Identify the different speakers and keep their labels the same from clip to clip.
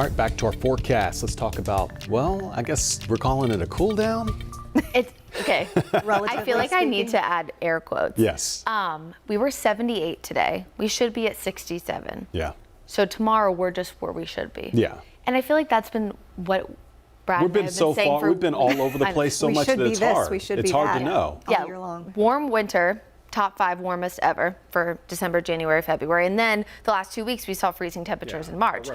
Speaker 1: All right, back to our forecast. Let's talk about, well, I guess we're calling it a cool down.
Speaker 2: It's okay. I feel like I need to add air quotes.
Speaker 1: Yes.
Speaker 2: We were 78 today. We should be at 67.
Speaker 1: Yeah.
Speaker 2: So tomorrow we're just where we should be.
Speaker 1: Yeah.
Speaker 2: And I feel like that's been what Brad
Speaker 1: We've been so
Speaker 2: saying
Speaker 1: far, we've been all over the place so much that it's hard. It's hard to know.
Speaker 2: Yeah.
Speaker 3: All year long.
Speaker 2: Warm winter. Top 5 warmest ever for December, January, February. And then the last 2 weeks we saw freezing temperatures in March.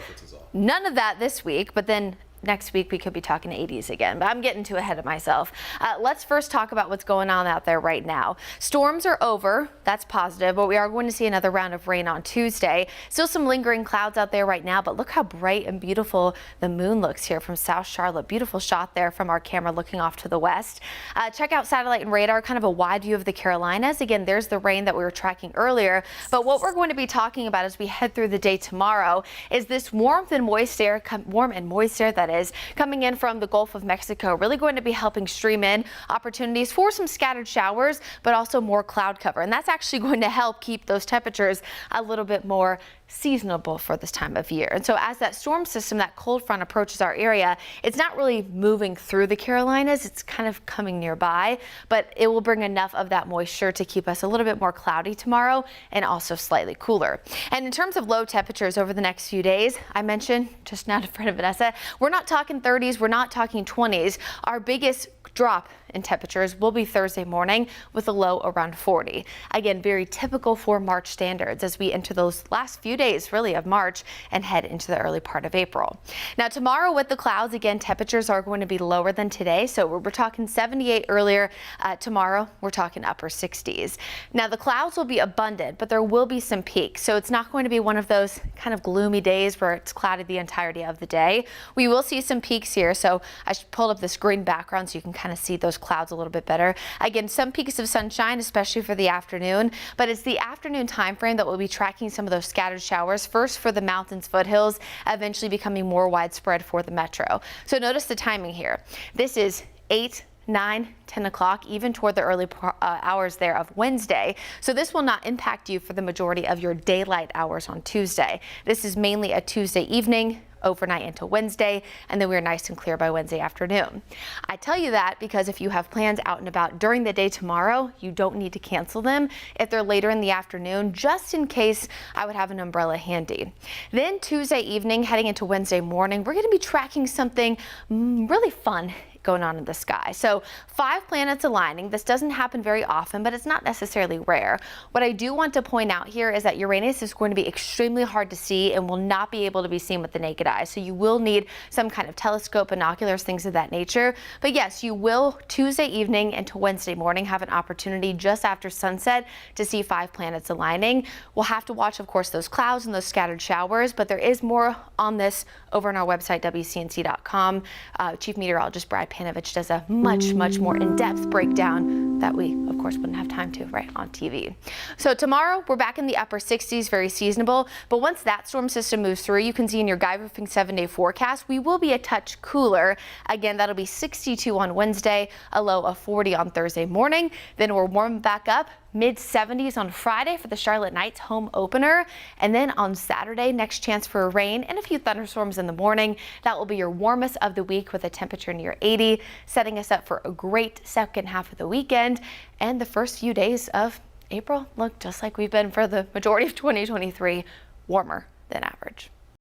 Speaker 2: None of that this week, but then next week we could be talking 80s again, but I'm getting too ahead of myself. Let's first talk about what's going on out there right now. Storms are over, that's positive, but we are going to see another round of rain on Tuesday. Still some lingering clouds out there right now, but look how bright and beautiful the moon looks here from South Charlotte. Beautiful shot there from our camera looking off to the west. Check out satellite and radar, kind of a wide view of the Carolinas. Again, there's the rain that we were tracking earlier, but what we're going to be talking about as we head through the day tomorrow is this warm and moist air that is coming in from the Gulf of Mexico, really going to be helping stream in opportunities for some scattered showers, but also more cloud cover. And that's actually going to help keep those temperatures a little bit more seasonable for this time of year. And so as that storm system, that cold front approaches our area, it's not really moving through the Carolinas, it's kind of coming nearby, but it will bring enough of that moisture to keep us a little bit more cloudy tomorrow and also slightly cooler. And in terms of low temperatures over the next few days, I mentioned just now to friend of Vanessa, we're not talking 30s, we're not talking 20s. Our biggest drop in temperatures will be Thursday morning with a low around 40. Again, very typical for March standards as we enter those last few days really of March and head into the early part of April. Now tomorrow with the clouds, again, temperatures are going to be lower than today. So we're talking 78 earlier. Tomorrow we're talking upper 60s. Now the clouds will be abundant, but there will be some peaks. So it's not going to be one of those kind of gloomy days where it's cloudy the entirety of the day. We will see some peaks here. So I pulled up this green background so you can kind of see those clouds a little bit better. Again, some peaks of sunshine, especially for the afternoon, but it's the afternoon time frame that we'll be tracking some of those scattered showers, first for the mountains, foothills, eventually becoming more widespread for the metro. So notice the timing here. This is 8, 9, 10 o'clock, even toward the early hours there of Wednesday. So this will not impact you for the majority of your daylight hours on Tuesday. This is mainly a Tuesday evening, overnight into Wednesday, and then we're nice and clear by Wednesday afternoon. I tell you that because if you have plans out and about during the day tomorrow, you don't need to cancel them if they're later in the afternoon, just in case. I would have an umbrella handy. Then Tuesday evening, heading into Wednesday morning, we're going to be tracking something really fun going on in the sky. So 5 planets aligning. This doesn't happen very often, but it's not necessarily rare. What I do want to point out here is that Uranus is going to be extremely hard to see and will not be able to be seen with the naked eye. So you will need some kind of telescope, binoculars, things of that nature. But yes, you will Tuesday evening into Wednesday morning have an opportunity just after sunset to see 5 planets aligning. We'll have to watch, of course, those clouds and those scattered showers, but there is more on this over on our website, WCNC.com. Chief Meteorologist Brad Panovich does a much more in-depth breakdown that we, of course, wouldn't have time to right on TV. So tomorrow, we're back in the upper 60s, very seasonable. But once that storm system moves through, you can see in your Guy Roofing 7-day forecast, we will be a touch cooler. Again, that'll be 62 on Wednesday, a low of 40 on Thursday morning. Then we'll warm back up. Mid-70s on Friday for the Charlotte Knights home opener. And then on Saturday, next chance for rain and a few thunderstorms in the morning. That will be your warmest of the week with a temperature near 80, setting us up for a great second half of the weekend. And the first few days of April look just like we've been for the majority of 2023, warmer than average.